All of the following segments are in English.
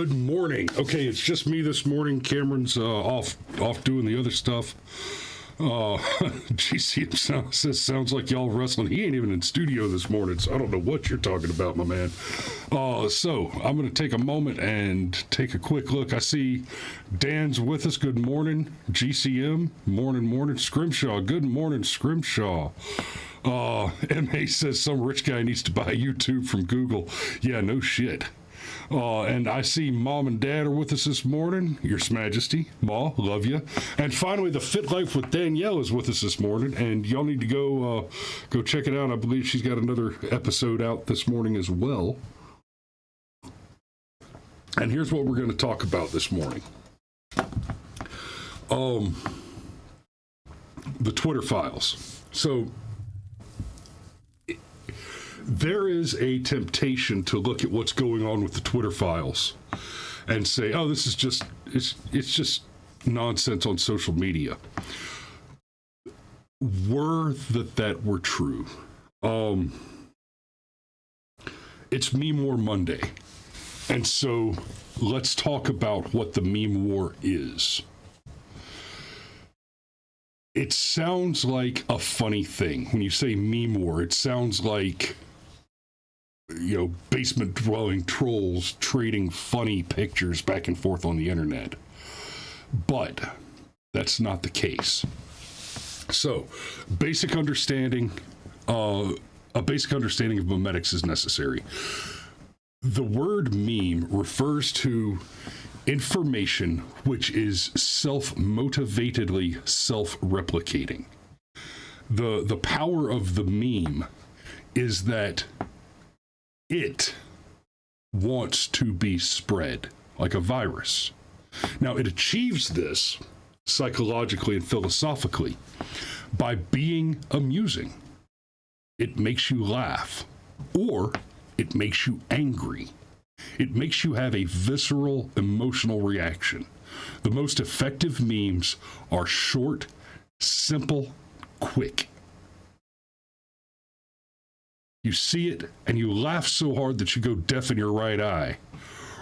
Good morning. Okay, it's just me this morning. Cameron's off doing the other stuff. GCM sounds like y'all wrestling. He ain't even in studio this morning, so I don't know what you're talking about, my man. So I'm going to take a moment and take a quick look. I see Dan's with us. Good morning, GCM. Morning. Scrimshaw. Good morning, Scrimshaw. MA says some rich guy needs to buy YouTube from Google. Yeah, no shit. And I see Mom and Dad are with us this morning. Your Majesty, Ma, love you. And finally, the Fit Life with Danielle is with us this morning, and y'all need to go check it out. I believe she's got another episode out this morning as well. And here's what we're going to talk about this morning. The Twitter files. So there is a temptation to look at what's going on with the Twitter files and say, oh, this is just, it's just nonsense on social media. Were that were true. It's Meme War Monday. And so let's talk about what the meme war is. It sounds like a funny thing. When you say meme war, it sounds like, basement dwelling trolls trading funny pictures back and forth on the internet. But that's not the case. So, a basic understanding of memetics is necessary. The word meme refers to information which is self-motivatedly self-replicating. The power of the meme is that it wants to be spread like a virus. Now, it achieves this psychologically and philosophically by being amusing. It makes you laugh, or it makes you angry. It makes you have a visceral emotional reaction. The most effective memes are short, simple, quick. You see it and you laugh so hard that you go deaf in your right eye,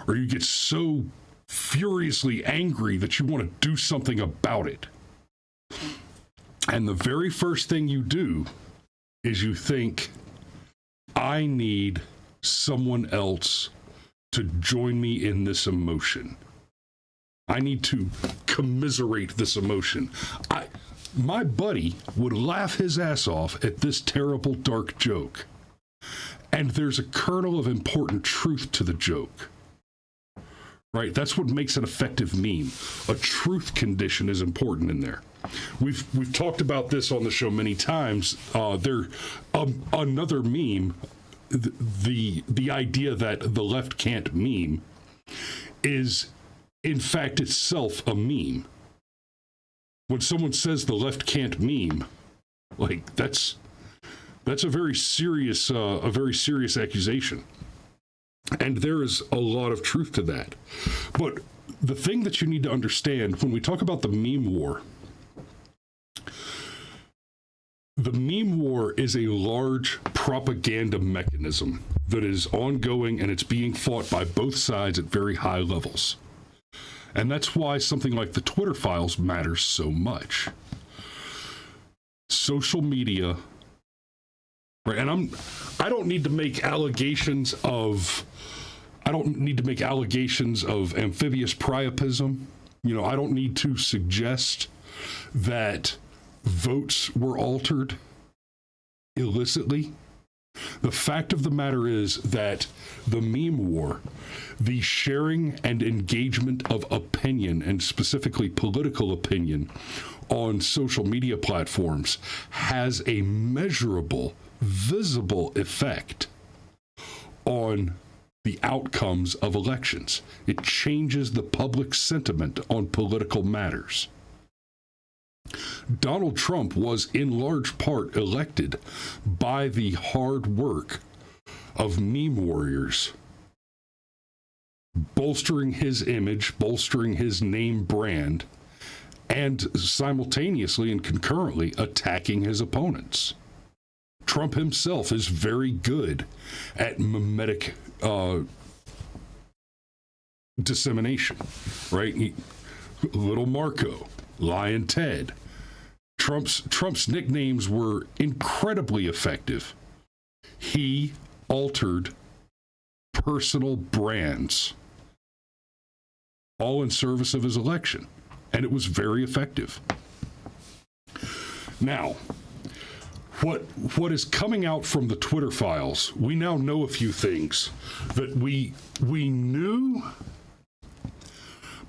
or you get so furiously angry that you want to do something about it. And the very first thing you do is you think, I need someone else to join me in this emotion. I need to commiserate this emotion. My buddy would laugh his ass off at this terrible, dark joke. And there's a kernel of important truth to the joke. Right? That's what makes an effective meme. A truth condition is important in there. We've talked about this on the show many times. Another meme, the idea that the left can't meme is, in fact, itself a meme. When someone says the left can't meme, like that's a very serious accusation. And there is a lot of truth to that. But the thing that you need to understand when we talk about the meme war is a large propaganda mechanism that is ongoing, and it's being fought by both sides at very high levels. And that's why something like the Twitter files matters so much. Social media, right? And I don't need to make allegations of amphibious priapism. I don't need to suggest that votes were altered illicitly. The fact of the matter is that the meme war, the sharing and engagement of opinion, and specifically political opinion, on social media platforms has a measurable, visible effect on the outcomes of elections. It changes the public sentiment on political matters. Donald Trump was in large part elected by the hard work of meme warriors, bolstering his image, bolstering his name brand, and simultaneously and concurrently attacking his opponents. Trump himself is very good at mimetic dissemination, right? Little Marco, Lion Ted. Trump's nicknames were incredibly effective. He altered personal brands, all in service of his election, and it was very effective. Now, what is coming out from the Twitter files, we now know a few things that we knew,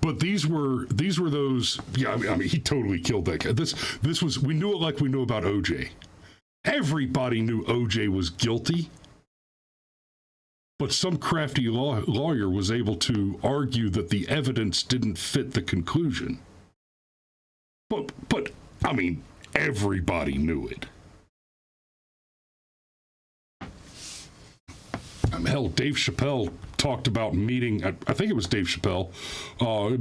but these were those. Yeah, I mean, he totally killed that guy. This was, we knew it like we knew about OJ. Everybody knew OJ was guilty, but some crafty lawyer was able to argue that the evidence didn't fit the conclusion. But I mean, everybody knew it. Hell, Dave Chappelle talked about meeting. I think it was Dave Chappelle. It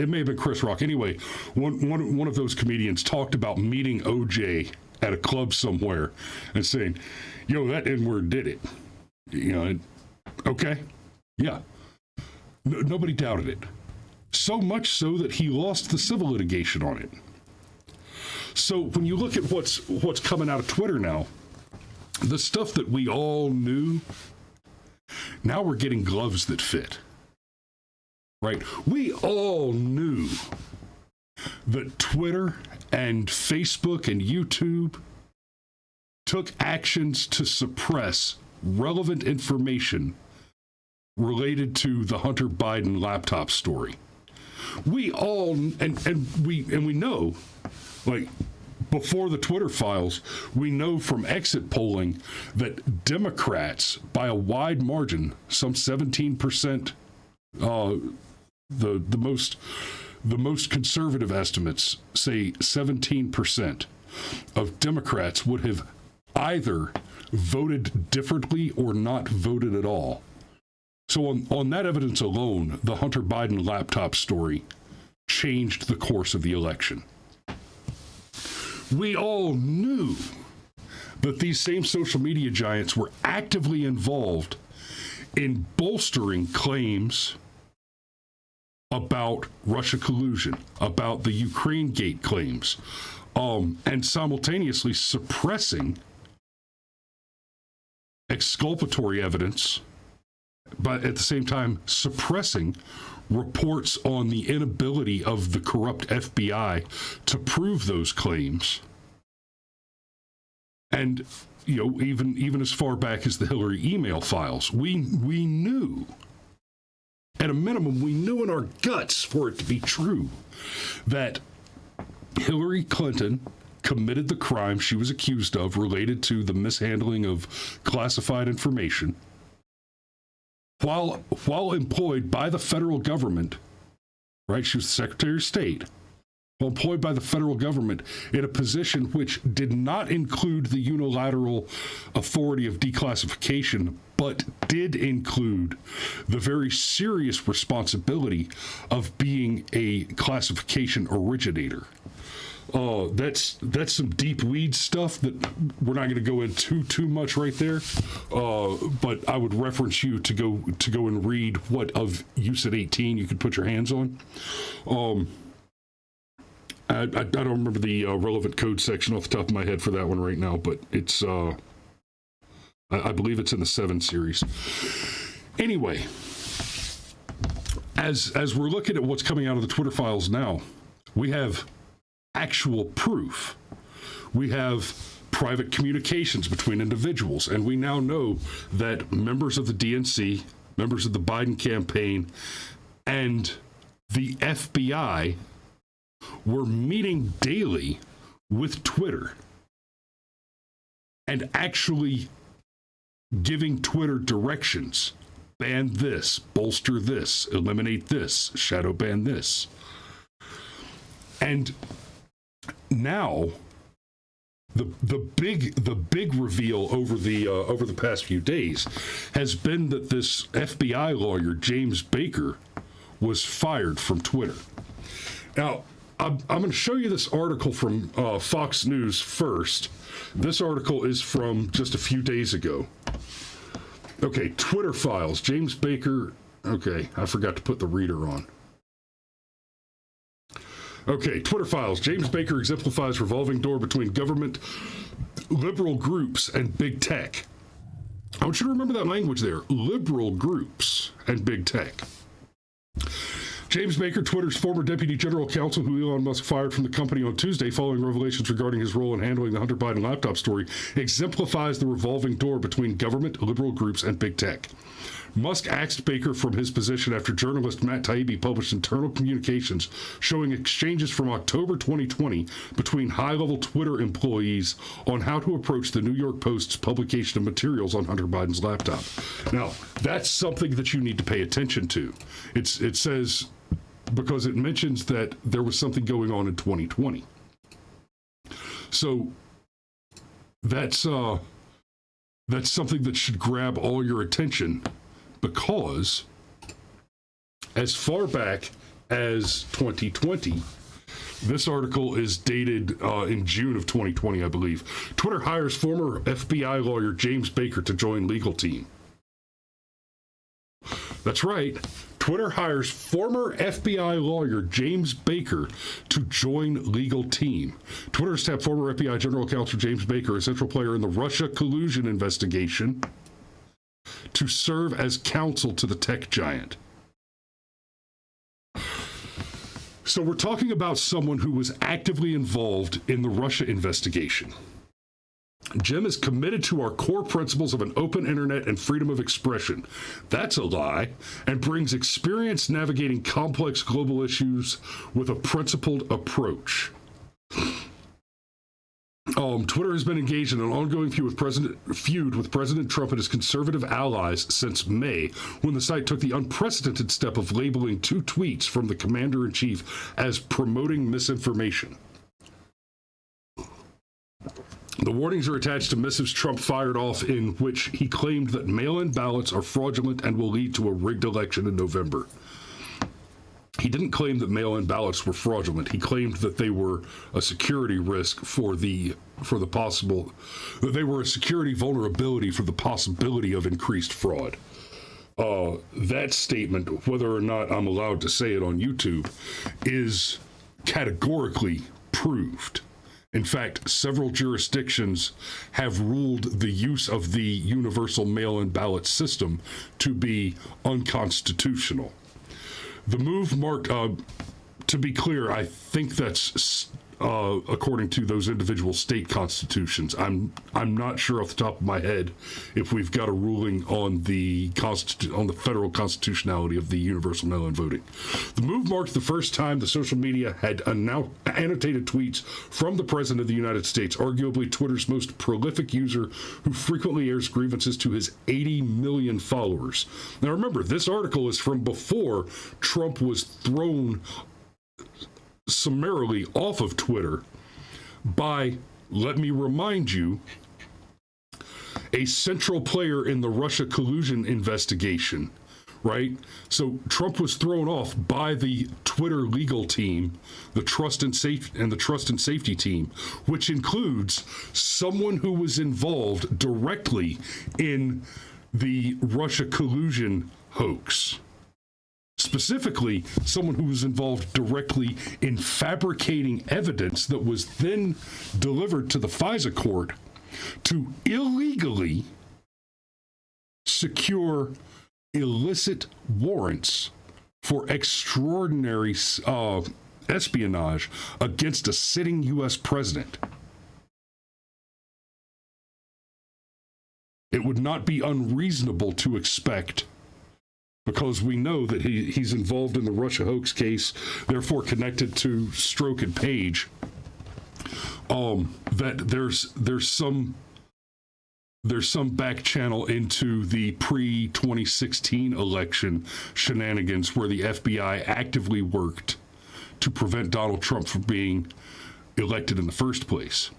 may have been Chris Rock. Anyway, one of those comedians talked about meeting OJ at a club somewhere and saying, "Yo, that N-word did it." You know, okay, yeah. Nobody doubted it. So much so that he lost the civil litigation on it. So when you look at what's coming out of Twitter now, the stuff that we all knew, now we're getting gloves that fit. Right? We all knew that Twitter and Facebook and YouTube took actions to suppress relevant information related to the Hunter Biden laptop story. We all and we know, like, before the Twitter files, we know from exit polling that Democrats, by a wide margin, some 17%, the most conservative estimates say 17% of Democrats would have either voted differently or not voted at all. So on that evidence alone, the Hunter Biden laptop story changed the course of the election. We all knew that these same social media giants were actively involved in bolstering claims about Russia collusion, about the Ukraine Gate claims, and simultaneously suppressing exculpatory evidence, but at the same time suppressing reports on the inability of the corrupt FBI to prove those claims. And, you know, even as far back as the Hillary email files, we knew, at a minimum, we knew in our guts for it to be true, that Hillary Clinton committed the crime she was accused of related to the mishandling of classified information while employed by the federal government, right? She was the Secretary of State, while employed by the federal government in a position which did not include the unilateral authority of declassification, but did include the very serious responsibility of being a classification originator. That's some deep weed stuff that we're not going to go into too much right there. But I would reference you to go and read what of use at 18 you could put your hands on. I don't remember the relevant code section off the top of my head for that one right now, but it's I believe it's in the 7 series. Anyway, as we're looking at what's coming out of the Twitter files now, we have actual proof. We have private communications between individuals, and we now know that members of the DNC, members of the Biden campaign, and the FBI were meeting daily with Twitter and actually giving Twitter directions. Ban this, bolster this, eliminate this, shadow ban this. And now, the big reveal over the past few days has been that this FBI lawyer, James Baker, was fired from Twitter. Now, I'm going to show you this article from Fox News first. This article is from just a few days ago. Okay, Twitter files. James Baker Okay, I forgot to put the reader on. Okay, Twitter files. James Baker exemplifies revolving door between government, liberal groups, and big tech. I want you to remember that language there. Liberal groups and big tech. James Baker, Twitter's former deputy general counsel, who Elon Musk fired from the company on Tuesday following revelations regarding his role in handling the Hunter Biden laptop story, exemplifies the revolving door between government, liberal groups, and big tech. Musk axed Baker from his position after journalist Matt Taibbi published internal communications showing exchanges from October 2020 between high-level Twitter employees on how to approach the New York Post's publication of materials on Hunter Biden's laptop. Now, that's something that you need to pay attention to. It says, because it mentions that there was something going on in 2020. So that's something that should grab all your attention, because as far back as 2020, this article is dated in June of 2020, I believe. Twitter hires former FBI lawyer James Baker to join legal team. That's right. Twitter hires former FBI lawyer James Baker to join legal team. Twitter has tapped former FBI General Counsel James Baker, a central player in the Russia collusion investigation, to serve as counsel to the tech giant. So we're talking about someone who was actively involved in the Russia investigation. Jim is committed to our core principles of an open internet and freedom of expression. That's a lie, and brings experience navigating complex global issues with a principled approach. Twitter has been engaged in an ongoing feud with President Trump and his conservative allies since May, when the site took the unprecedented step of labeling 2 tweets from the commander-in-chief as promoting misinformation. The warnings are attached to missives Trump fired off, in which he claimed that mail-in ballots are fraudulent and will lead to a rigged election in November. He didn't claim that mail-in ballots were fraudulent. He claimed that they were a security risk for the possible, that they were a security vulnerability for the possibility of increased fraud. That statement, whether or not I'm allowed to say it on YouTube, is categorically proved. In fact, several jurisdictions have ruled the use of the universal mail-in ballot system to be unconstitutional. The move marked, to be clear, I think that's according to those individual state constitutions. I'm not sure off the top of my head if we've got a ruling on the federal constitutionality of the universal mail-in voting. The move marked the first time the social media had annotated tweets from the President of the United States, arguably Twitter's most prolific user, who frequently airs grievances to his 80 million followers. Now remember, this article is from before Trump was thrown summarily off of Twitter by, let me remind you, a central player in the Russia collusion investigation, right? So Trump was thrown off by the Twitter legal team, the trust and safety team, which includes someone who was involved directly in the Russia collusion hoax. Specifically, someone who was involved directly in fabricating evidence that was then delivered to the FISA court to illegally secure illicit warrants for extraordinary espionage against a sitting U.S. president. It would not be unreasonable to expect, because we know that he's involved in the Russia hoax case, therefore connected to Strzok and Page, that there's some back channel into the pre-2016 election shenanigans where the FBI actively worked to prevent Donald Trump from being elected in the first place.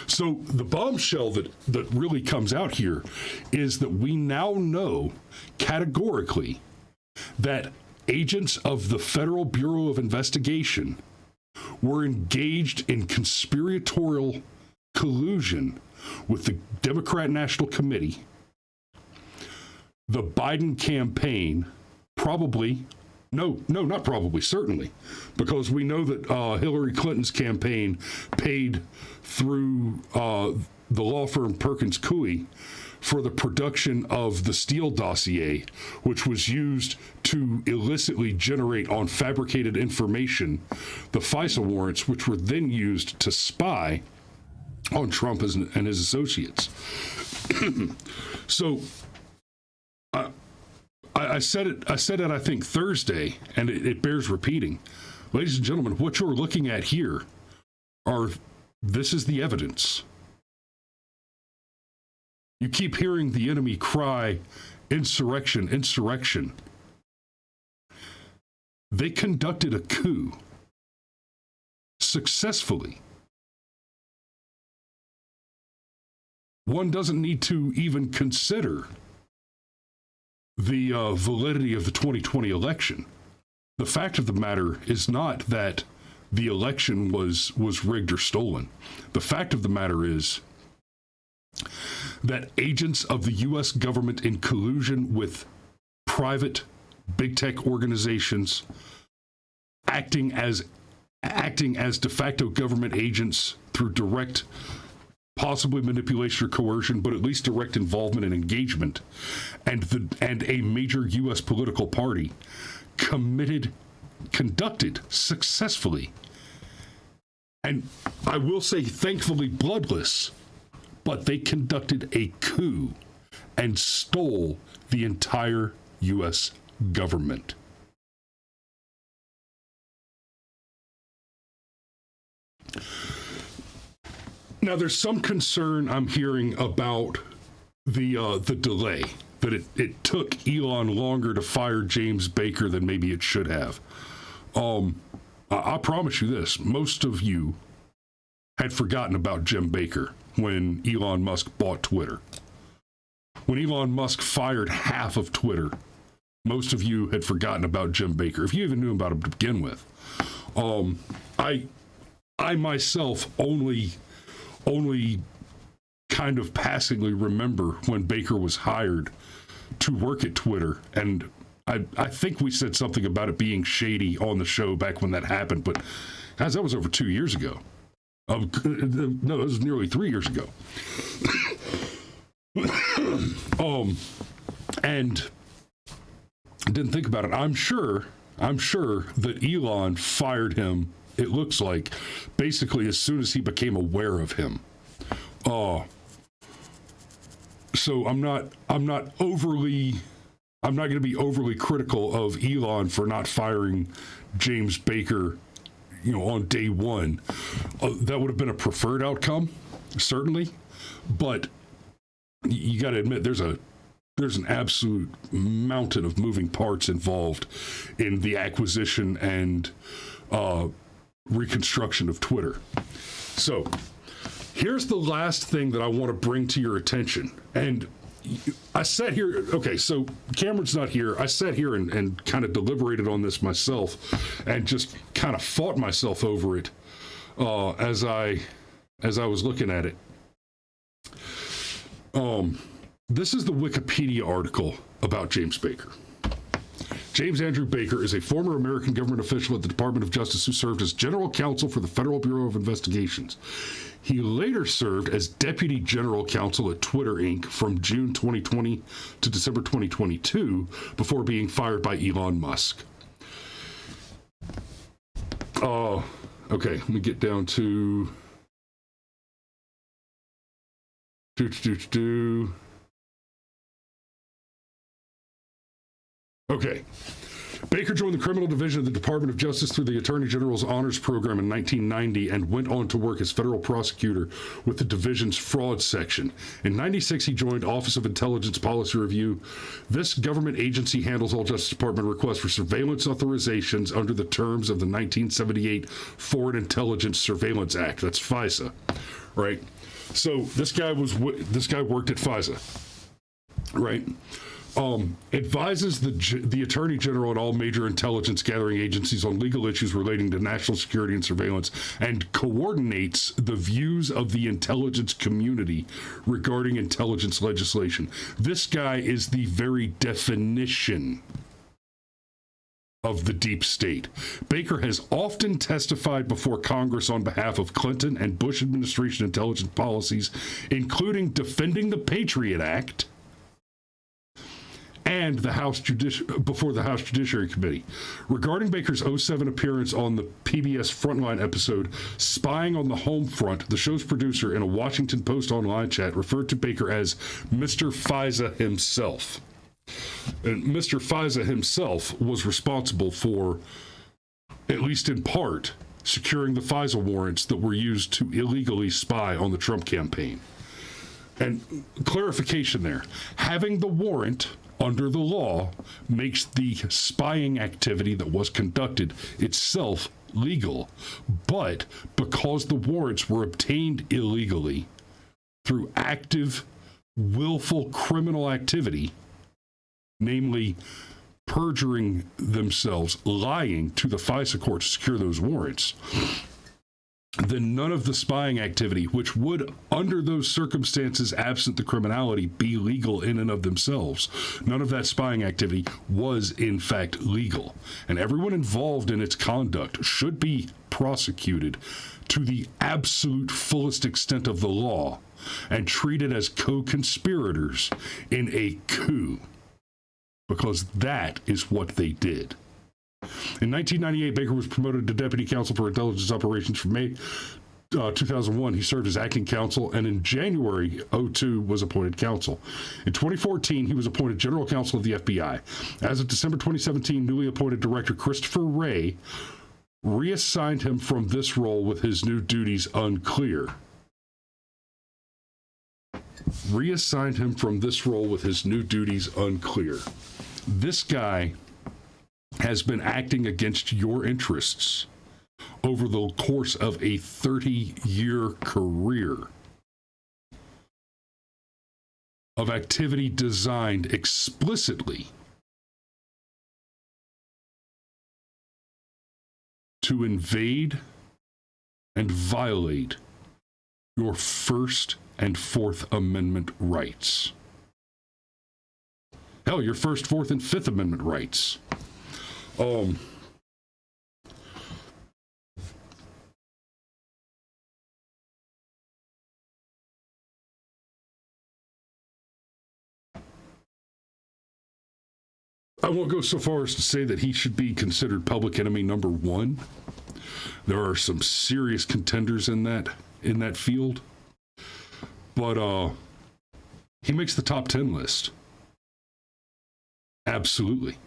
So the bombshell that really comes out here is that we now know categorically that agents of the Federal Bureau of Investigation were engaged in conspiratorial collusion with the Democrat National Committee, the Biden campaign, probably, no, not probably, certainly, because we know that Hillary Clinton's campaign paid through the law firm Perkins Coie for the production of the Steele dossier, which was used to illicitly generate on fabricated information the FISA warrants, which were then used to spy on Trump and his associates. So I said it, I think, Thursday, and it bears repeating. Ladies and gentlemen, what you're looking at here this is the evidence. You keep hearing the enemy cry, insurrection, insurrection. They conducted a coup successfully. One doesn't need to even consider the validity of the 2020 election. The fact of the matter is not that the election was rigged or stolen. The fact of the matter is that agents of the U.S. government, in collusion with private big tech organizations, acting as de facto government agents through direct, possibly manipulation or coercion, but at least direct involvement and engagement, and a major U.S. political party conducted successfully, and I will say thankfully bloodless, but they conducted a coup and stole the entire U.S. government. Now, there's some concern I'm hearing about the delay, that it took Elon longer to fire James Baker than maybe it should have. I promise you this, most of you had forgotten about Jim Baker when Elon Musk bought Twitter. When Elon Musk fired half of Twitter, most of you had forgotten about Jim Baker, if you even knew about him to begin with. I myself only kind of passingly remember when Baker was hired to work at Twitter, and I think we said something about it being shady on the show back when that happened, but guys, that was over 2 years ago. No, it was nearly 3 years ago. And I didn't think about it. I'm sure that Elon fired him, it looks like, basically as soon as he became aware of him. So I'm not going to be overly critical of Elon for not firing James Baker, on day one. That would have been a preferred outcome, certainly, but you got to admit there's an absolute mountain of moving parts involved in the acquisition and reconstruction of Twitter. So here's the last thing that I want to bring to your attention. And I sat here, okay, so Cameron's not here. I sat here and kind of deliberated on this myself and just kind of fought myself over it as I was looking at it. This is the Wikipedia article about James Baker. James Andrew Baker is a former American government official at the Department of Justice who served as general counsel for the Federal Bureau of Investigations. He later served as deputy general counsel at Twitter Inc. from June 2020 to December 2022 before being fired by Elon Musk. Okay, let me get down to... Okay. Baker joined the criminal division of the Department of Justice through the Attorney General's Honors Program in 1990 and went on to work as federal prosecutor with the division's fraud section. In 96, he joined Office of Intelligence Policy Review. This government agency handles all Justice Department requests for surveillance authorizations under the terms of the 1978 Foreign Intelligence Surveillance Act. That's FISA, right? So this guy worked at FISA, right? Advises the Attorney General and all major intelligence gathering agencies on legal issues relating to national security and surveillance, and coordinates the views of the intelligence community regarding intelligence legislation. This guy is the very definition of the deep state. Baker has often testified before Congress on behalf of Clinton and Bush administration intelligence policies, including defending the Patriot Act and before the House Judiciary Committee. Regarding Baker's '07 appearance on the PBS Frontline episode, Spying on the Home Front, the show's producer in a Washington Post online chat referred to Baker as Mr. FISA himself. And Mr. FISA himself was responsible for, at least in part, securing the FISA warrants that were used to illegally spy on the Trump campaign. And clarification there, having the warrant under the law makes the spying activity that was conducted itself legal. But because the warrants were obtained illegally through active, willful criminal activity, namely perjuring themselves, lying to the FISA court to secure those warrants, then none of the spying activity, which would, under those circumstances, absent the criminality, be legal in and of themselves, none of that spying activity was, in fact, legal. And everyone involved in its conduct should be prosecuted to the absolute fullest extent of the law and treated as co-conspirators in a coup, because that is what they did. In 1998, Baker was promoted to Deputy Counsel for Intelligence Operations. From May 2001, he served as acting counsel, and in January 2002 was appointed counsel. In 2014, he was appointed General Counsel of the FBI. As of December 2017, newly appointed Director Christopher Wray reassigned him from this role with his new duties unclear. This guy has been acting against your interests over the course of a 30-year career of activity designed explicitly to invade and violate your First and Fourth Amendment rights. Hell, your First, Fourth, and Fifth Amendment rights. I won't go so far as to say that he should be considered public enemy number one. There are some serious contenders in that field, but he makes the top 10 list. Absolutely.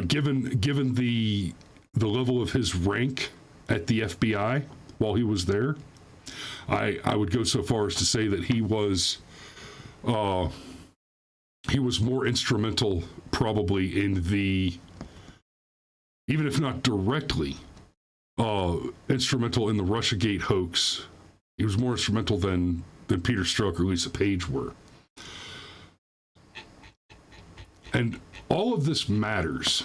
Given the level of his rank at the FBI while he was there, I would go so far as to say that he was more instrumental, probably, in the, even if not directly, instrumental in the Russiagate hoax. He was more instrumental than Peter Strzok or Lisa Page were. And all of this matters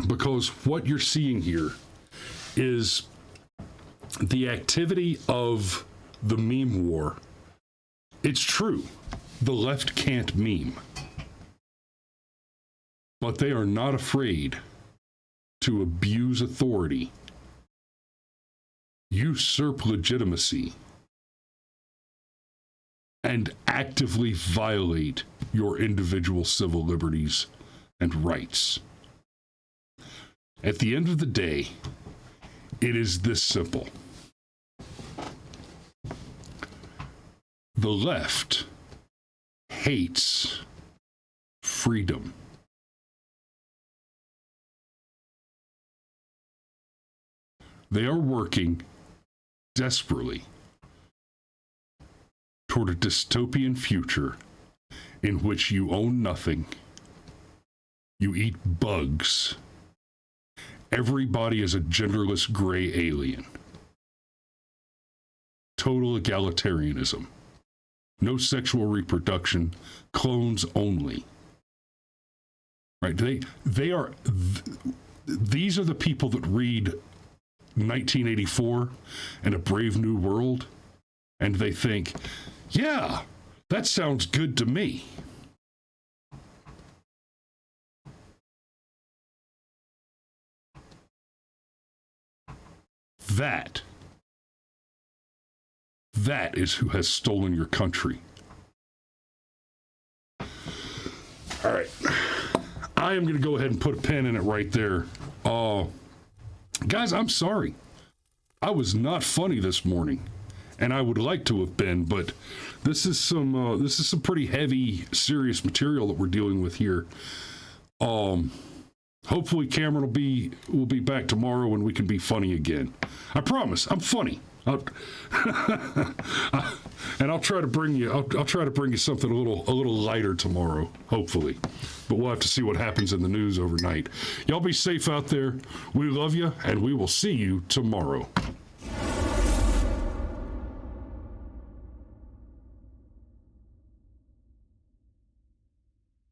because what you're seeing here is the activity of the meme war. It's true. The left can't meme. But they are not afraid to abuse authority, usurp legitimacy, and actively violate your individual civil liberties and rights. At the end of the day, it is this simple. The left hates freedom. They are working desperately toward a dystopian future in which you own nothing, you eat bugs, everybody is a genderless gray alien, total egalitarianism, no sexual reproduction, clones only. Right? These are the people that read 1984 and A Brave New World, and they think, yeah, that sounds good to me. That is who has stolen your country. All right. I am going to go ahead and put a pin in it right there. Guys, I'm sorry. I was not funny this morning, and I would like to have been, but this is some pretty heavy, serious material that we're dealing with here. Hopefully Cameron will be back tomorrow and we can be funny again. I promise, I'm funny. And I'll try to bring you something a little lighter tomorrow, hopefully. But we'll have to see what happens in the news overnight. Y'all be safe out there. We love you, and we will see you tomorrow.